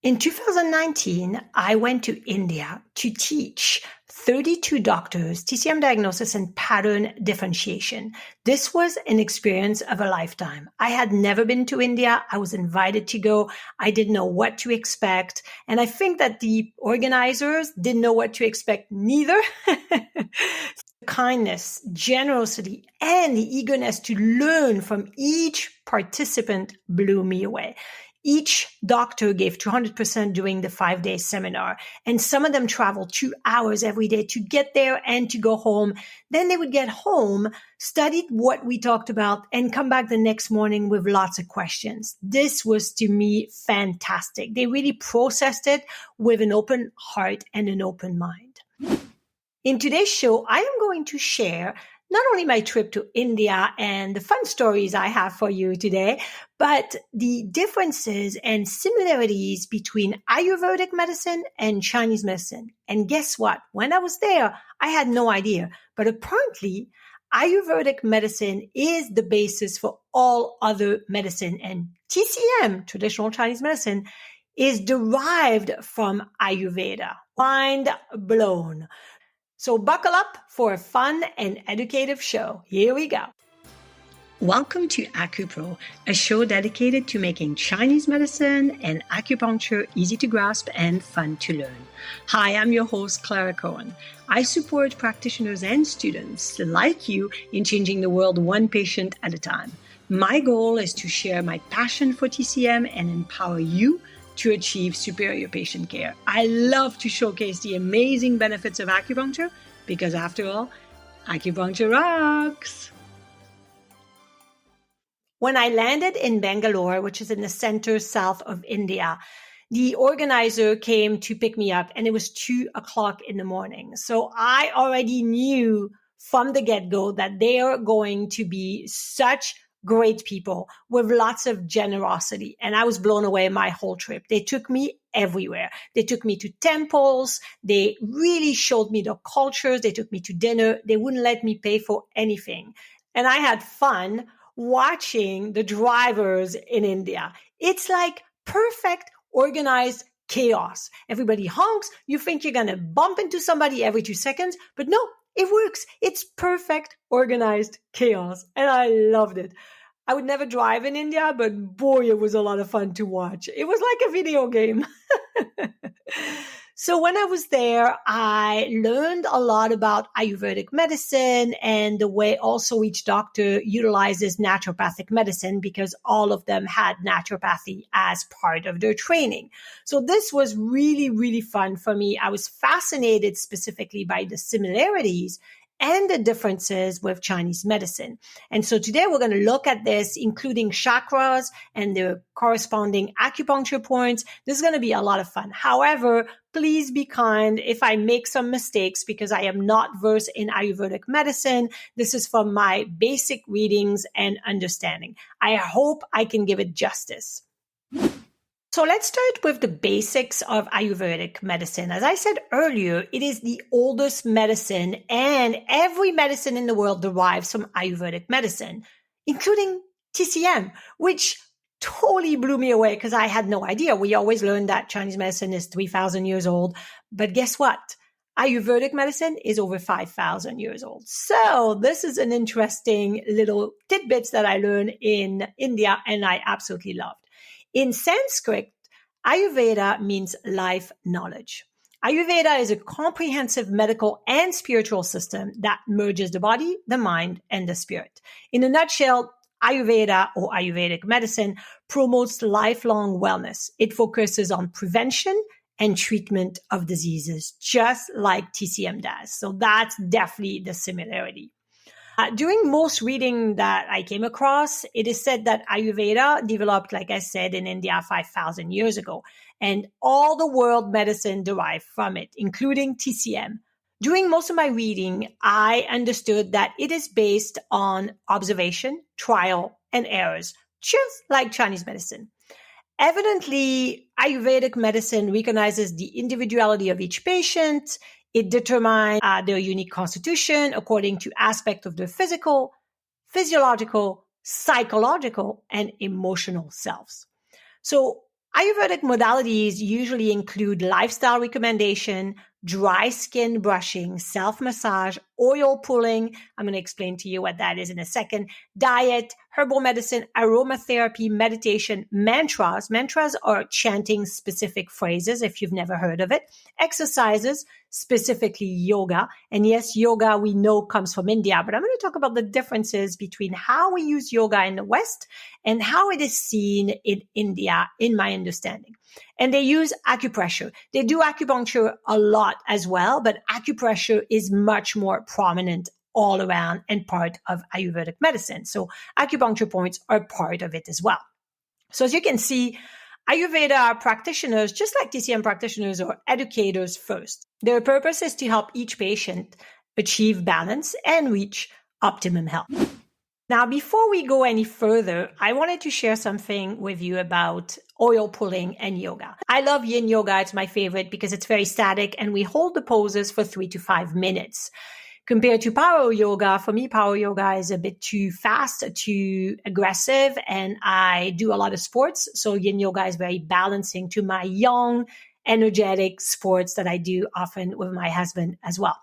In 2019, I went to India to teach 32 doctors TCM diagnosis and pattern differentiation. This was an experience of a lifetime. I had never been to India. I was invited to go. I didn't know what to expect. And I think that the organizers didn't know what to expect neither. Kindness, generosity, and the eagerness to learn from each participant blew me away. Each doctor gave 200% during the 5-day seminar, and some of them traveled 2 hours every day to get there and to go home. Then they would get home, studied what we talked about, and come back the next morning with lots of questions. This was, to me, fantastic. They really processed it with an open heart and an open mind. In today's show, I am going to share not only my trip to India and the fun stories I have for you today, but the differences and similarities between Ayurvedic medicine and Chinese medicine. And guess what? When I was there, I had no idea. But apparently, Ayurvedic medicine is the basis for all other medicine. And TCM, traditional Chinese medicine, is derived from Ayurveda. Mind blown. So buckle up for a fun and educative show. Here we go. Welcome to AcuPro, a show dedicated to making Chinese medicine and acupuncture easy to grasp and fun to learn. Hi, I'm your host, Clara Cohen. I support practitioners and students like you in changing the world one patient at a time. My goal is to share my passion for TCM and empower you to achieve superior patient care. I love to showcase the amazing benefits of acupuncture because, after all, acupuncture rocks. When I landed in Bangalore, which is in the center south of India, the organizer came to pick me up and it was 2:00 in the morning. So I already knew from the get-go that they are going to be such great people with lots of generosity. And I was blown away my whole trip. They took me everywhere. They took me to temples. They really showed me the cultures. They took me to dinner. They wouldn't let me pay for anything. And I had fun watching the drivers in India. It's like perfect organized chaos. Everybody honks. You think you're going to bump into somebody every 2 seconds, but no, it works. It's perfect organized chaos. And I loved it. I would never drive in India, but boy, it was a lot of fun to watch. It was like a video game. So when I was there, I learned a lot about Ayurvedic medicine and the way also each doctor utilizes naturopathic medicine because all of them had naturopathy as part of their training. So this was really, really fun for me. I was fascinated specifically by the similarities and the differences with Chinese medicine. And so today we're going to look at this, including chakras and the corresponding acupuncture points. This is going to be a lot of fun. However, please be kind if I make some mistakes because I am not versed in Ayurvedic medicine. This is from my basic readings and understanding. I hope I can give it justice. So let's start with the basics of Ayurvedic medicine. As I said earlier, it is the oldest medicine and every medicine in the world derives from Ayurvedic medicine, including TCM, which totally blew me away because I had no idea. We always learned that Chinese medicine is 3,000 years old. But guess what? Ayurvedic medicine is over 5,000 years old. So this is an interesting little tidbits that I learned in India and I absolutely loved. In Sanskrit, Ayurveda means life knowledge. Ayurveda is a comprehensive medical and spiritual system that merges the body, the mind, and the spirit. In a nutshell, Ayurveda or Ayurvedic medicine promotes lifelong wellness. It focuses on prevention and treatment of diseases, just like TCM does. So that's definitely the similarity. During most reading that I came across, it is said that Ayurveda developed, like I said, in India 5,000 years ago, and all the world medicine derived from it, including TCM. During most of my reading, I understood that it is based on observation, trial, and errors, just like Chinese medicine. Evidently, Ayurvedic medicine recognizes the individuality of each patient. It determines their unique constitution according to aspects of their physical, physiological, psychological, and emotional selves. So Ayurvedic modalities usually include lifestyle recommendation, dry skin brushing, self-massage, oil pulling. I'm going to explain to you what that is in a second. Diet, herbal medicine, aromatherapy, meditation, mantras. Mantras are chanting specific phrases if you've never heard of it. Exercises, specifically yoga. And yes, yoga we know comes from India, but I'm going to talk about the differences between how we use yoga in the West and how it is seen in India, in my understanding. And they use acupressure. They do acupuncture a lot as well, but acupressure is much more prominent all around and part of Ayurvedic medicine. So acupuncture points are part of it as well. So as you can see, Ayurveda practitioners, just like TCM practitioners, are educators first. Their purpose is to help each patient achieve balance and reach optimum health. Now, before we go any further, I wanted to share something with you about oil pulling and yoga. I love Yin Yoga. It's my favorite because it's very static and we hold the poses for 3 to 5 minutes. Compared to power yoga, for me, power yoga is a bit too fast, too aggressive, and I do a lot of sports. So Yin Yoga is very balancing to my young, energetic sports that I do often with my husband as well.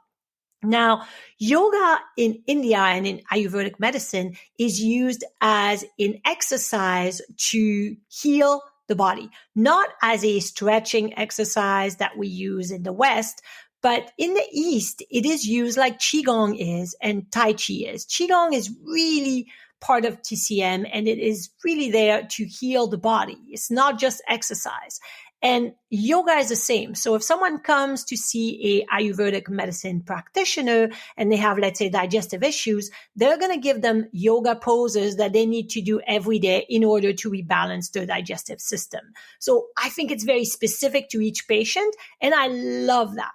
Now, yoga in India and in Ayurvedic medicine is used as an exercise to heal the body, not as a stretching exercise that we use in the West. But in the East, it is used like Qigong is and Tai Chi is. Qigong is really part of TCM and it is really there to heal the body. It's not just exercise. And yoga is the same. So if someone comes to see a Ayurvedic medicine practitioner and they have, let's say, digestive issues, they're going to give them yoga poses that they need to do every day in order to rebalance their digestive system. So I think it's very specific to each patient, and I love that.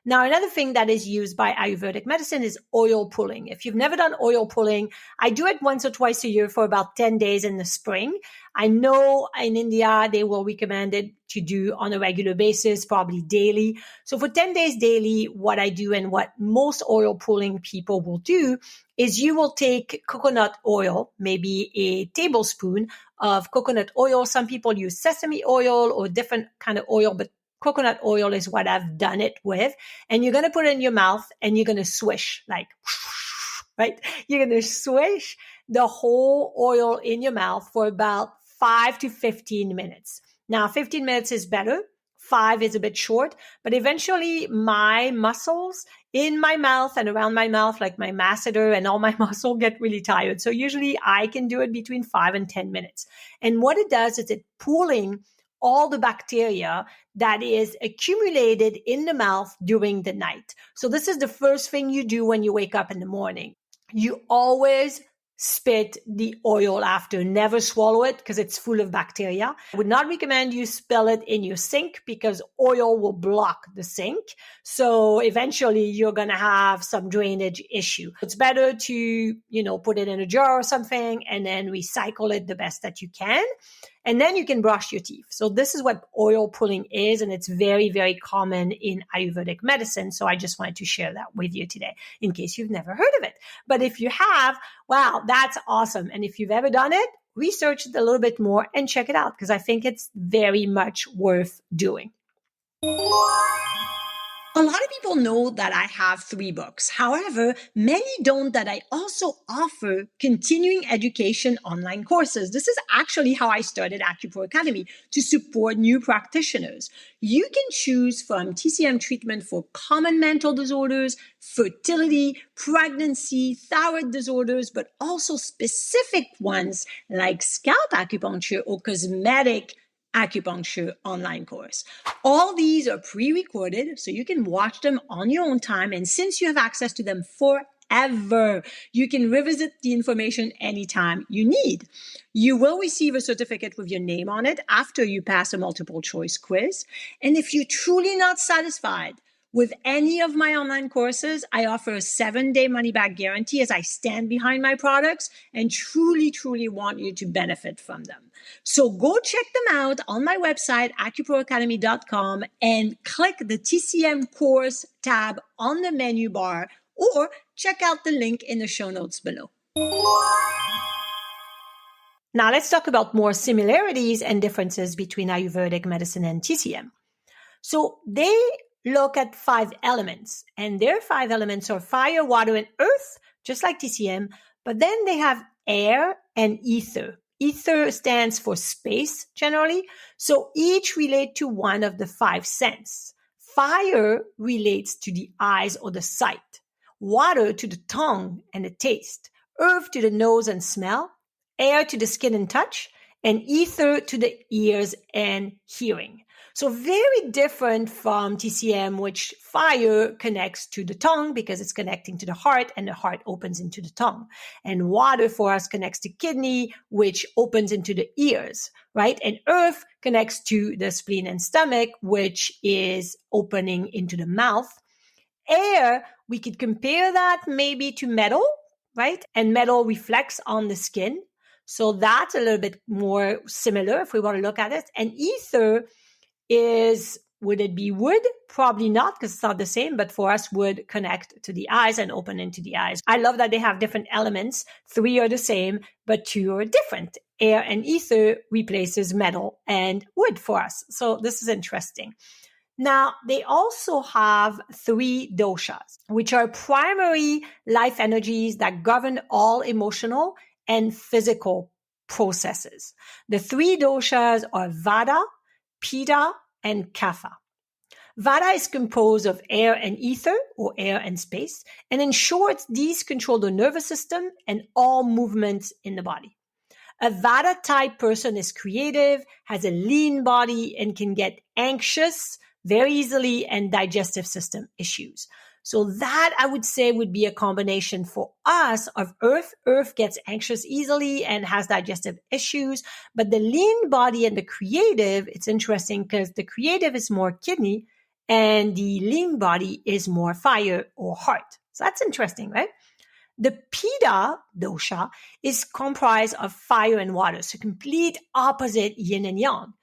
Now, another thing that is used by Ayurvedic medicine is oil pulling. If you've never done oil pulling, I do it once or twice a year for about 10 days in the spring. I know in India, they will recommend it to do on a regular basis, probably daily. So for 10 days daily, what I do and what most oil pulling people will do is you will take coconut oil, maybe a tablespoon of coconut oil. Some people use sesame oil or different kind of oil, but coconut oil is what I've done it with. And you're going to put it in your mouth and you're going to swish like, right? You're going to swish the whole oil in your mouth for about 5 to 15 minutes. Now, 15 minutes is better. 5 is a bit short, but eventually my muscles in my mouth and around my mouth, like my masseter and all my muscle get really tired. So usually I can do it between 5 and 10 minutes. And what it does is it pulling all the bacteria that is accumulated in the mouth during the night. So this is the first thing you do when you wake up in the morning. You always spit the oil after. Never swallow it because it's full of bacteria. I would not recommend you spill it in your sink because oil will block the sink. So eventually you're going to have some drainage issue. It's better to, put it in a jar or something and then recycle it the best that you can. And then you can brush your teeth. So this is what oil pulling is, and it's very, very common in Ayurvedic medicine. So I just wanted to share that with you today in case you've never heard of it. But if you have, wow, that's awesome. And if you've ever done it, research it a little bit more and check it out because I think it's very much worth doing. A lot of people know that I have 3 books. However, many don't that I also offer continuing education online courses. This is actually how I started Acupuncture Academy, to support new practitioners. You can choose from TCM treatment for common mental disorders, fertility, pregnancy, thyroid disorders, but also specific ones like scalp acupuncture or cosmetic acupuncture online course. All these are pre-recorded, so you can watch them on your own time. And since you have access to them forever, you can revisit the information anytime you need. You will receive a certificate with your name on it after you pass a multiple choice quiz. And if you're truly not satisfied with any of my online courses, I offer a 7-day money-back guarantee as I stand behind my products and truly, truly want you to benefit from them. So go check them out on my website, acupunctureacademy.com, and click the TCM course tab on the menu bar, or check out the link in the show notes below. Now let's talk about more similarities and differences between Ayurvedic medicine and TCM. So they look at 5 elements, and their 5 elements are fire, water, and earth, just like TCM, but then they have air and ether. Ether stands for space generally, so each relate to one of the 5 senses. Fire relates to the eyes or the sight, water to the tongue and the taste, earth to the nose and smell, air to the skin and touch, and ether to the ears and hearing. So very different from TCM, which fire connects to the tongue because it's connecting to the heart and the heart opens into the tongue. And water for us connects to kidney, which opens into the ears, right? And earth connects to the spleen and stomach, which is opening into the mouth. Air, we could compare that maybe to metal, right? And metal reflects on the skin. So that's a little bit more similar if we want to look at it. And ether would it be wood? Probably not, because it's not the same, but for us, wood connect to the eyes and open into the eyes. I love that they have different elements. 3 are the same, but 2 are different. Air and ether replaces metal and wood for us. So this is interesting. Now, they also have 3 doshas, which are primary life energies that govern all emotional and physical processes. The 3 doshas are Vata, Pitta, and Kapha. Vata is composed of air and ether, or air and space, and in short, these control the nervous system and all movements in the body. A Vata type person is creative, has a lean body, and can get anxious very easily and digestive system issues. So that I would say would be a combination for us of earth. Earth gets anxious easily and has digestive issues, but the lean body and the creative, it's interesting because the creative is more kidney and the lean body is more fire or heart. So that's interesting, right? The Pitta dosha is comprised of fire and water, so complete opposite yin and yang.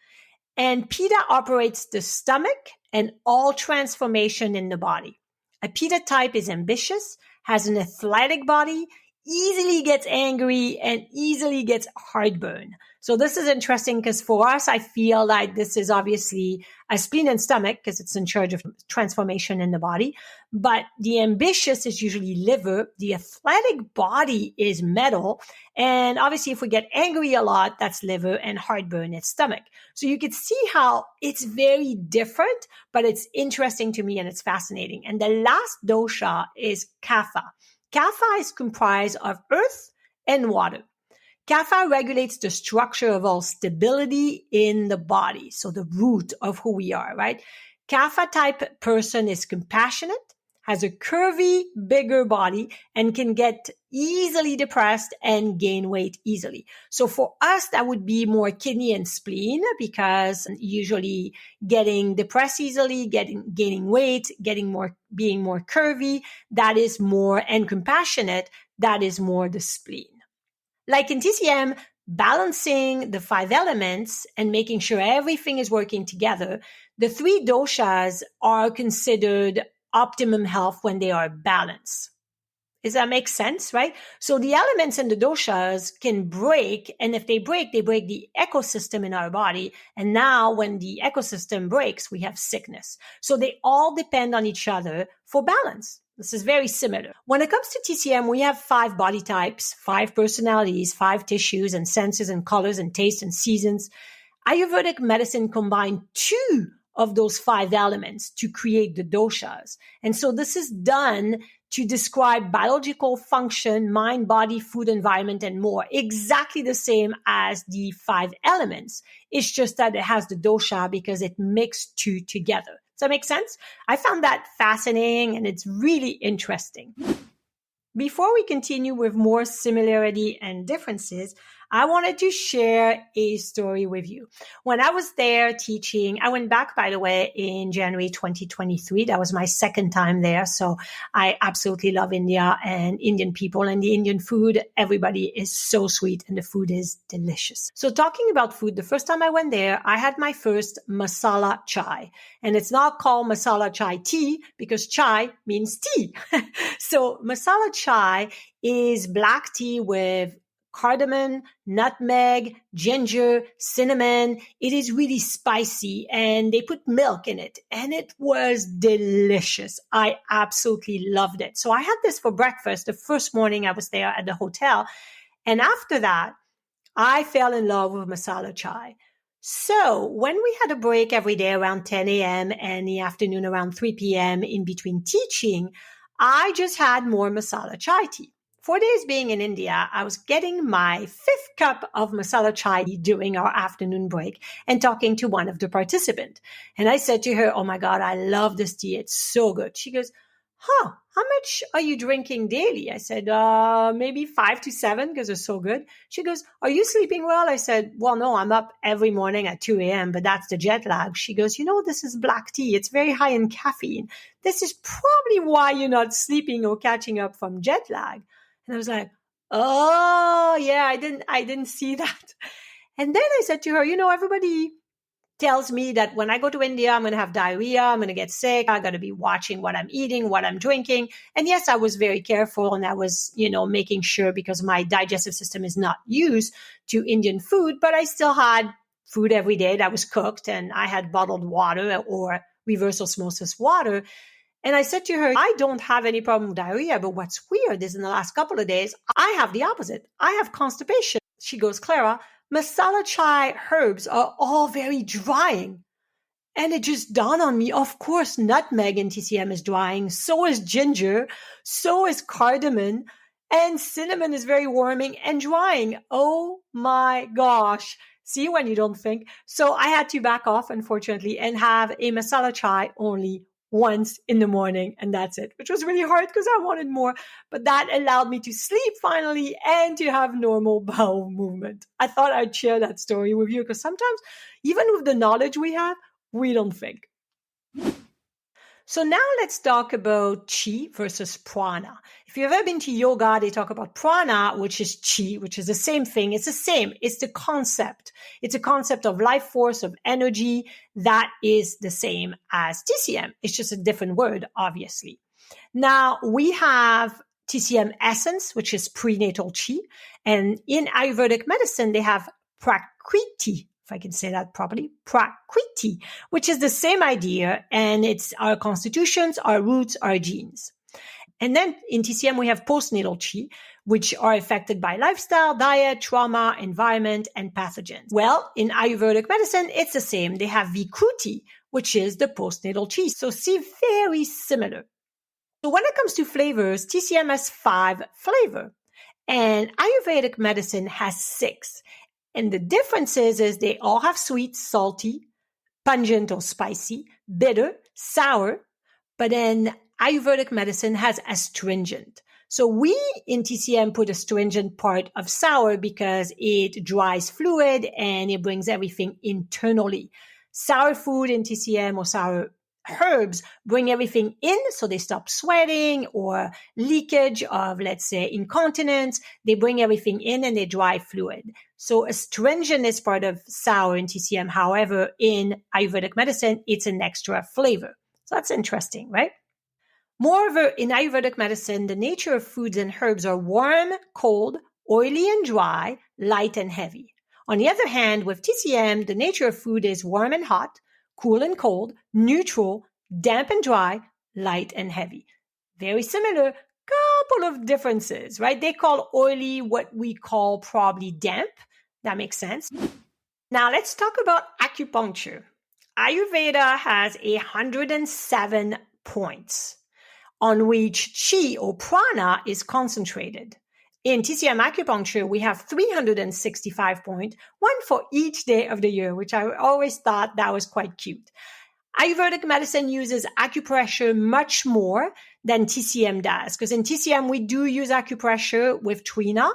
And Pitta operates the stomach and all transformation in the body. A Pitta type is ambitious, has an athletic body, easily gets angry, and easily gets heartburn. So this is interesting because for us, I feel like this is obviously a spleen and stomach because it's in charge of transformation in the body. But the ambitious is usually liver. The athletic body is metal. And obviously, if we get angry a lot, that's liver, and heartburn is stomach. So you could see how it's very different, but it's interesting to me and it's fascinating. And the last dosha is Kapha. Kapha is comprised of earth and water. Kapha regulates the structure of all stability in the body. So the root of who we are, right? Kapha type person is compassionate, has a curvy, bigger body, and can get easily depressed and gain weight easily. So for us, that would be more kidney and spleen because usually getting depressed easily, gaining weight, being more curvy, that is more, and compassionate, that is more the spleen. Like in TCM, balancing the 5 elements and making sure everything is working together, the 3 doshas are considered optimum health when they are balanced. Does that make sense, right? So the elements in the doshas can break, and if they break the ecosystem in our body. And now when the ecosystem breaks, we have sickness. So they all depend on each other for balance. This is very similar. When it comes to TCM, we have 5 body types, 5 personalities, 5 tissues and senses and colors and taste and seasons. Ayurvedic medicine combined 2 of those 5 elements to create the doshas. And so this is done to describe biological function, mind, body, food, environment, and more. Exactly the same as the 5 elements. It's just that it has the dosha because it mixed 2 together. Does that make sense? I found that fascinating and it's really interesting. Before we continue with more similarity and differences, I wanted to share a story with you. When I was there teaching, I went back, by the way, in January 2023. That was my second time there. So I absolutely love India and Indian people and the Indian food. Everybody is so sweet and the food is delicious. So talking about food, the first time I went there, I had my first masala chai. And it's not called masala chai tea because chai means tea. So masala chai is black tea with cardamom, nutmeg, ginger, cinnamon. It is really spicy and they put milk in it and it was delicious. I absolutely loved it. So I had this for breakfast the first morning I was there at the hotel. And after that, I fell in love with masala chai. So when we had a break every day around 10 a.m. and the afternoon around 3 p.m. in between teaching, I just had more masala chai tea. 4 days being in India, I was getting my 5th cup of masala chai during our afternoon break and talking to one of the participants. And I said to her, oh my God, I love this tea. It's so good. She goes, how much are you drinking daily? I said, maybe 5 to 7 because it's so good. She goes, are you sleeping well? I said, well, no, I'm up every morning at 2 a.m., but that's the jet lag. She goes, this is black tea. It's very high in caffeine. This is probably why you're not sleeping or catching up from jet lag. And I was like, oh yeah, I didn't see that. And then I said to her, everybody tells me that when I go to India, I'm going to have diarrhea. I'm going to get sick. I got to be watching what I'm eating, what I'm drinking. And yes, I was very careful and I was, making sure because my digestive system is not used to Indian food, but I still had food every day that was cooked and I had bottled water or reverse osmosis water. And I said to her, I don't have any problem with diarrhea, but what's weird is in the last couple of days, I have the opposite. I have constipation. She goes, Clara, masala chai herbs are all very drying. And it just dawned on me, of course, nutmeg in TCM is drying. So is ginger. So is cardamom. And cinnamon is very warming and drying. Oh my gosh. See when you don't think. So I had to back off, unfortunately, and have a masala chai only once in the morning, and that's it, which was really hard because I wanted more, but that allowed me to sleep finally and to have normal bowel movement. I thought I'd share that story with you because sometimes, even with the knowledge we have, we don't think. So now let's talk about Qi versus Prana. If you've ever been to yoga, they talk about Prana, which is Qi, which is the same thing. It's the same. It's the concept. It's a concept of life force, of energy that is the same as TCM. It's just a different word, obviously. Now we have TCM essence, which is prenatal Qi. And in Ayurvedic medicine, they have Prakriti, if I can say that properly, Prakriti, which is the same idea. And it's our constitutions, our roots, our genes. And then in TCM, we have postnatal Qi, which are affected by lifestyle, diet, trauma, environment, and pathogens. Well, in Ayurvedic medicine, it's the same. They have Vikruti, which is the postnatal Qi. So see, very similar. So when it comes to flavors, TCM has 5 flavors, and Ayurvedic medicine has 6. And the difference is they all have sweet, salty, pungent or spicy, bitter, sour, but then Ayurvedic medicine has astringent. So we in TCM put astringent part of sour because it dries fluid and it brings everything internally. Sour food in TCM or sour herbs bring everything in, so they stop sweating or leakage of, let's say, incontinence. They bring everything in and they dry fluid. So astringent is part of sour in TCM. However, in Ayurvedic medicine, it's an extra flavor. So that's interesting, right? Moreover, in Ayurvedic medicine, the nature of foods and herbs are warm, cold, oily and dry, light and heavy. On the other hand, with TCM, the nature of food is warm and hot, cool and cold, neutral, damp and dry, light and heavy. Very similar, couple of differences, right? They call oily what we call probably damp. That makes sense. Now let's talk about acupuncture. Ayurveda has 107 points on which Qi or Prana is concentrated. In TCM acupuncture, we have 365 points, one for each day of the year, which I always thought that was quite cute. Ayurvedic medicine uses acupressure much more than TCM does, because in TCM, we do use acupressure with Trina.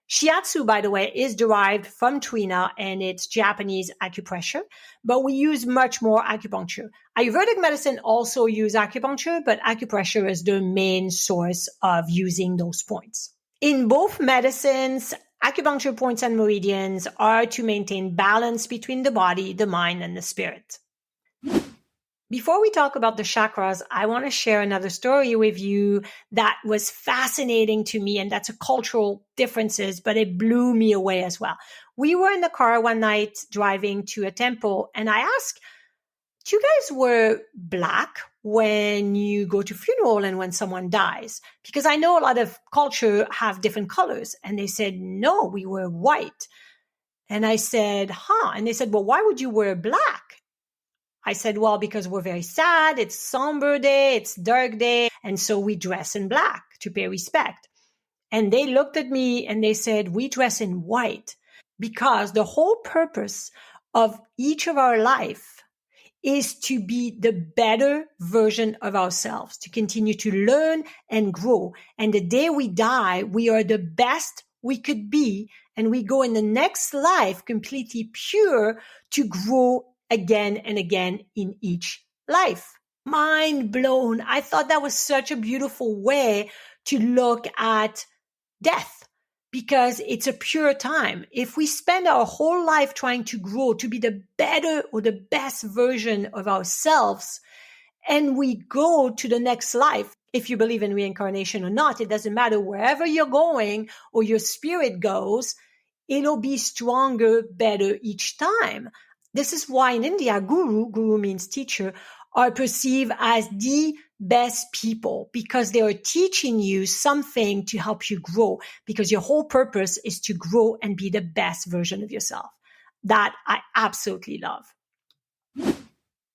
Shiatsu, by the way, is derived from Trina and it's Japanese acupressure, but we use much more acupuncture. Ayurvedic medicine also uses acupuncture, but acupressure is the main source of using those points. In both medicines, acupuncture points and meridians are to maintain balance between the body, the mind, and the spirit. Before we talk about the chakras, I want to share another story with you that was fascinating to me, and that's a cultural differences, but it blew me away as well. We were in the car one night driving to a temple, and I asked, do you guys wear black when you go to funeral and when someone dies? Because I know a lot of culture have different colors. And they said, no, we wear white. And I said, And they said, well, why would you wear black? I said, well, because we're very sad. It's somber day. It's dark day. And so we dress in black to pay respect. And they looked at me and they said, we dress in white because the whole purpose of each of our life is to be the better version of ourselves, to continue to learn and grow. And the day we die, we are the best we could be. And we go in the next life completely pure to grow again and again in each life. Mind blown. I thought that was such a beautiful way to look at death, because it's a pure time. If we spend our whole life trying to grow, to be the better or the best version of ourselves, and we go to the next life, if you believe in reincarnation or not, it doesn't matter, wherever you're going or your spirit goes, it'll be stronger, better each time. This is why in India, guru means teacher, are perceived as the best people, because they are teaching you something to help you grow, because your whole purpose is to grow and be the best version of yourself. That I absolutely love.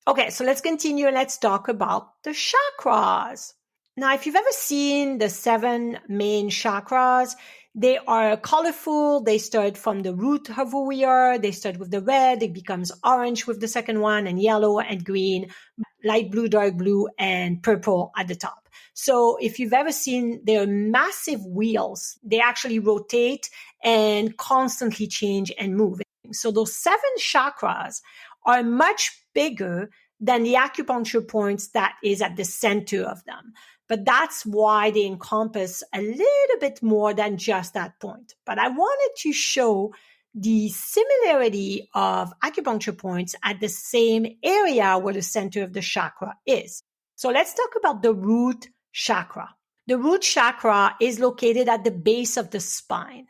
Okay, so let's continue and let's talk about the chakras. Now, if you've ever seen the 7 main chakras, they are colorful. They start from the root of who we are. They start with the red. It becomes orange with the second one, and yellow and green, light blue, dark blue, and purple at the top. So if you've ever seen, they're massive wheels. They actually rotate and constantly change and move. So those 7 chakras are much bigger than the acupuncture points that is at the center of them. But that's why they encompass a little bit more than just that point. But I wanted to show the similarity of acupuncture points at the same area where the center of the chakra is. So let's talk about the root chakra. The root chakra is located at the base of the spine.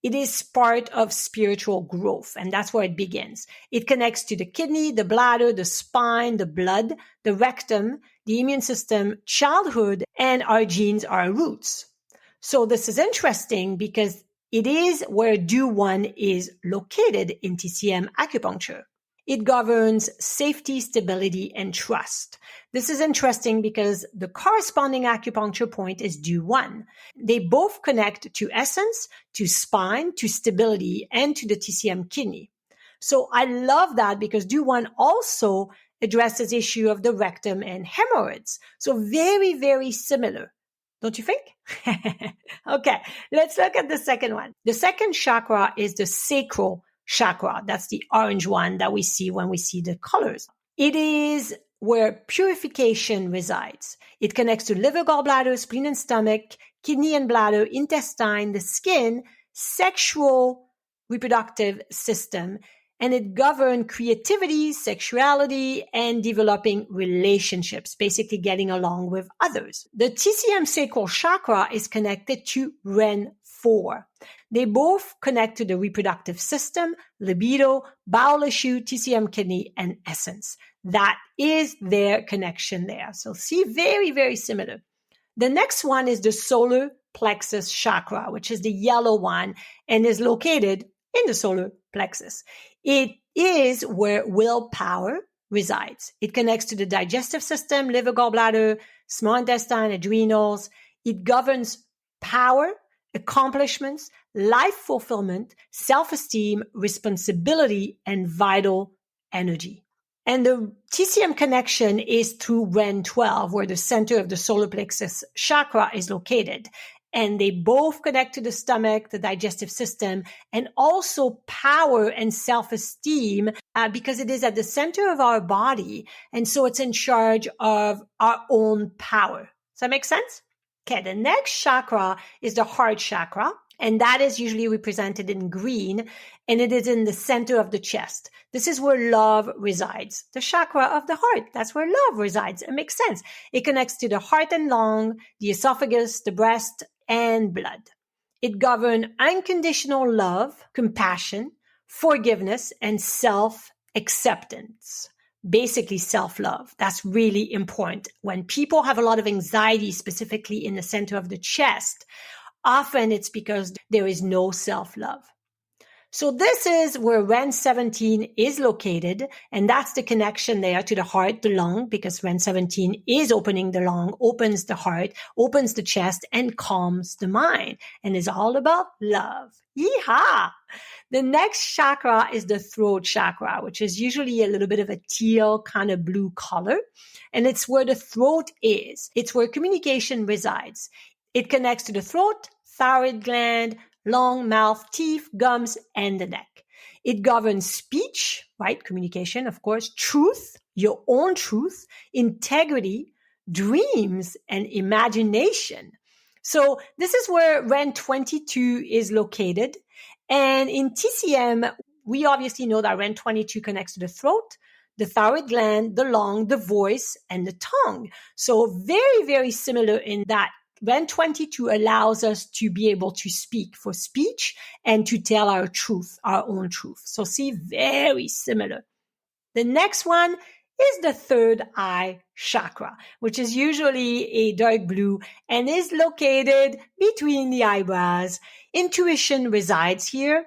It is part of spiritual growth, and that's where it begins. It connects to the kidney, the bladder, the spine, the blood, the rectum, the immune system, childhood, and our genes, our roots. So this is interesting because it is where Do-1 is located in TCM acupuncture. It governs safety, stability, and trust. This is interesting because the corresponding acupuncture point is Do-1. They both connect to essence, to spine, to stability, and to the TCM kidney. So I love that because Do-1 also addresses issue of the rectum and hemorrhoids. So very, very similar. Don't you think? Okay, let's look at the second one. The second chakra is the sacral chakra. That's the orange one that we see when we see the colors. It is where purification resides. It connects to liver, gallbladder, spleen and stomach, kidney and bladder, intestine, the skin, sexual reproductive system, and it governs creativity, sexuality, and developing relationships, basically getting along with others. The TCM sacral chakra is connected to Ren 4. They both connect to the reproductive system, libido, bowel issue, TCM kidney, and essence. That is their connection there. So see, very, very similar. The next one is the solar plexus chakra, which is the yellow one and is located in the solar plexus. It is where willpower resides. It connects to the digestive system, liver, gallbladder, small intestine, adrenals. It governs power, accomplishments, life fulfillment, self-esteem, responsibility, and vital energy. And the TCM connection is through Ren 12, where the center of the solar plexus chakra is located. And they both connect to the stomach, the digestive system, and also power and self-esteem because it is at the center of our body. And so it's in charge of our own power. Does that make sense? Okay, the next chakra is the heart chakra. And that is usually represented in green, and it is in the center of the chest. This is where love resides. The chakra of the heart. That's where love resides. It makes sense. It connects to the heart and lung, the esophagus, the breast, and blood. It governs unconditional love, compassion, forgiveness, and self-acceptance. Basically self-love. That's really important. When people have a lot of anxiety, specifically in the center of the chest, often it's because there is no self-love. So this is where REN 17 is located, and that's the connection there to the heart, the lung, because REN 17 is opening the lung, opens the heart, opens the chest, and calms the mind, and is all about love. Yeehaw! The next chakra is the throat chakra, which is usually a little bit of a teal kind of blue color, and it's where the throat is. It's where communication resides. It connects to the throat, thyroid gland, lung, mouth, teeth, gums, and the neck. It governs speech, right? Communication, of course, truth, your own truth, integrity, dreams, and imagination. So this is where REN 22 is located. And in TCM, we obviously know that REN 22 connects to the throat, the thyroid gland, the lung, the voice, and the tongue. So very, very similar in that REN 22 allows us to be able to speak for speech and to tell our truth, our own truth. So see, very similar. The next one is the third eye chakra, which is usually a dark blue and is located between the eyebrows. Intuition resides here.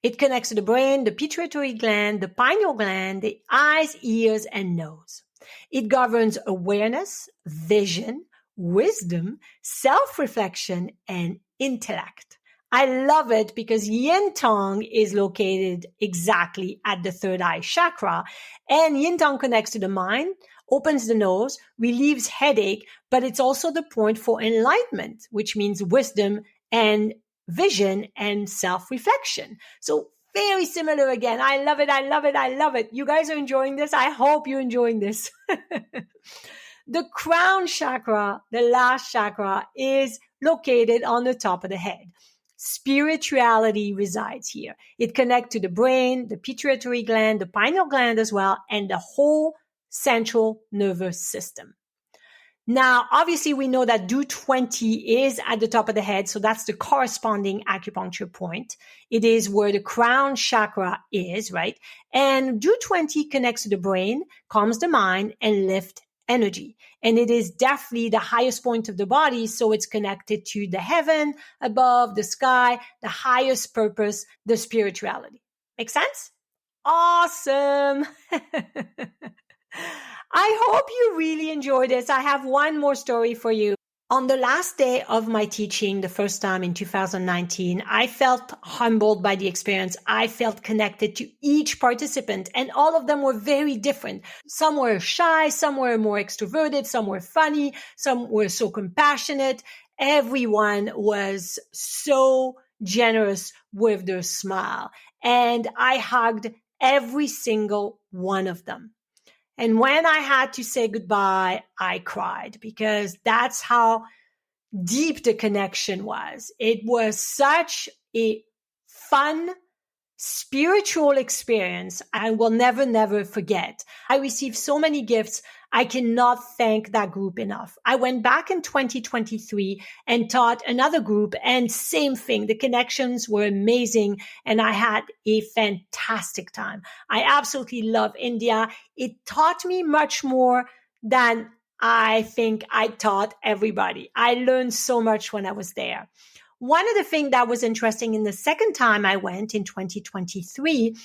It connects to the brain, the pituitary gland, the pineal gland, the eyes, ears, and nose. It governs awareness, vision, wisdom, self-reflection, and intellect. I love it because Yin Tong is located exactly at the third eye chakra, and Yin Tong connects to the mind, opens the nose, relieves headache, but it's also the point for enlightenment, which means wisdom and vision and self-reflection. So very similar again. I love it. I love it. I love it. You guys are enjoying this. I hope you're enjoying this. The crown chakra, the last chakra, is located on the top of the head. Spirituality resides here. It connects to the brain, the pituitary gland, the pineal gland as well, and the whole central nervous system. Now, obviously, we know that Do20 is at the top of the head, so that's the corresponding acupuncture point. It is where the crown chakra is, right? And Do20 connects to the brain, calms the mind, and lifts energy. And it is definitely the highest point of the body, so it's connected to the heaven above, the sky, the highest purpose, the spirituality. Make sense? Awesome. I hope you really enjoyed this. I have one more story for you. On the last day of my teaching, the first time in 2019, I felt humbled by the experience. I felt connected to each participant, and all of them were very different. Some were shy, some were more extroverted, some were funny, some were so compassionate. Everyone was so generous with their smile, and I hugged every single one of them. And when I had to say goodbye, I cried because that's how deep the connection was. It was such a fun, spiritual experience I will never, never forget. I received so many gifts. I cannot thank that group enough. I went back in 2023 and taught another group, and same thing. The connections were amazing, and I had a fantastic time. I absolutely love India. It taught me much more than I think I taught everybody. I learned so much when I was there. One of the things that was interesting in the second time I went in 2023,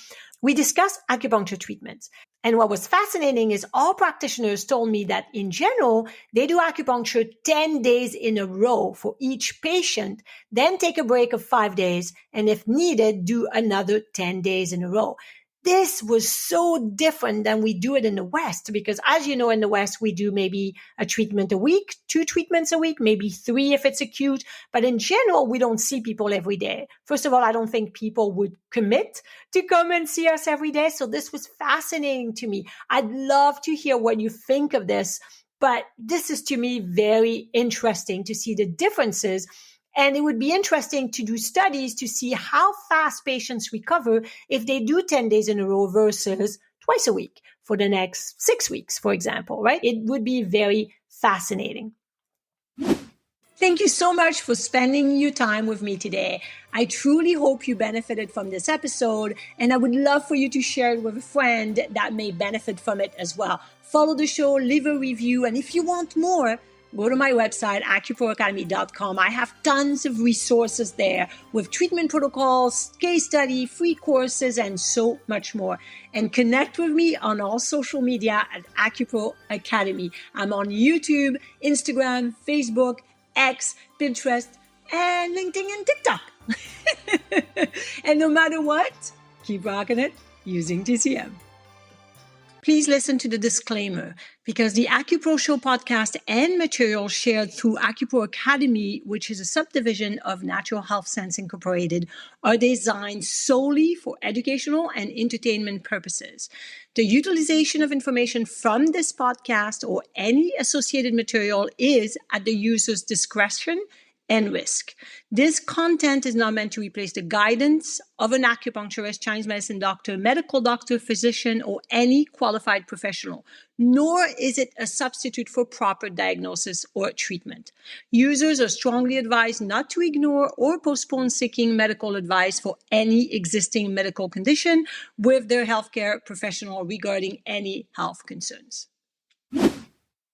we discussed acupuncture treatments. And what was fascinating is all practitioners told me that in general, they do acupuncture 10 days in a row for each patient, then take a break of 5 days, and if needed, do another 10 days in a row. This was so different than we do it in the West, because as you know, in the West, we do maybe a treatment a week, 2 treatments a week, maybe 3 if it's acute. But in general, we don't see people every day. First of all, I don't think people would commit to come and see us every day. So this was fascinating to me. I'd love to hear what you think of this, but this is to me very interesting to see the differences And it would be interesting to do studies to see how fast patients recover if they do 10 days in a row versus twice a week for the next 6 weeks, for example, right? It would be very fascinating. Thank you so much for spending your time with me today. I truly hope you benefited from this episode, and I would love for you to share it with a friend that may benefit from it as well. Follow the show, leave a review, and if you want more, go to my website, acuproacademy.com. I have tons of resources there with treatment protocols, case study, free courses, and so much more. And connect with me on all social media at Acupro Academy. I'm on YouTube, Instagram, Facebook, X, Pinterest, and LinkedIn and TikTok. And no matter what, keep rocking it using TCM. Please listen to the disclaimer, because the AcuPro Show podcast and material shared through AcuPro Academy, which is a subdivision of Natural Health Sense Incorporated, are designed solely for educational and entertainment purposes. The utilization of information from this podcast or any associated material is at the user's discretion and risk. This content is not meant to replace the guidance of an acupuncturist, Chinese medicine doctor, medical doctor, physician, or any qualified professional, nor is it a substitute for proper diagnosis or treatment. Users are strongly advised not to ignore or postpone seeking medical advice for any existing medical condition with their healthcare professional regarding any health concerns.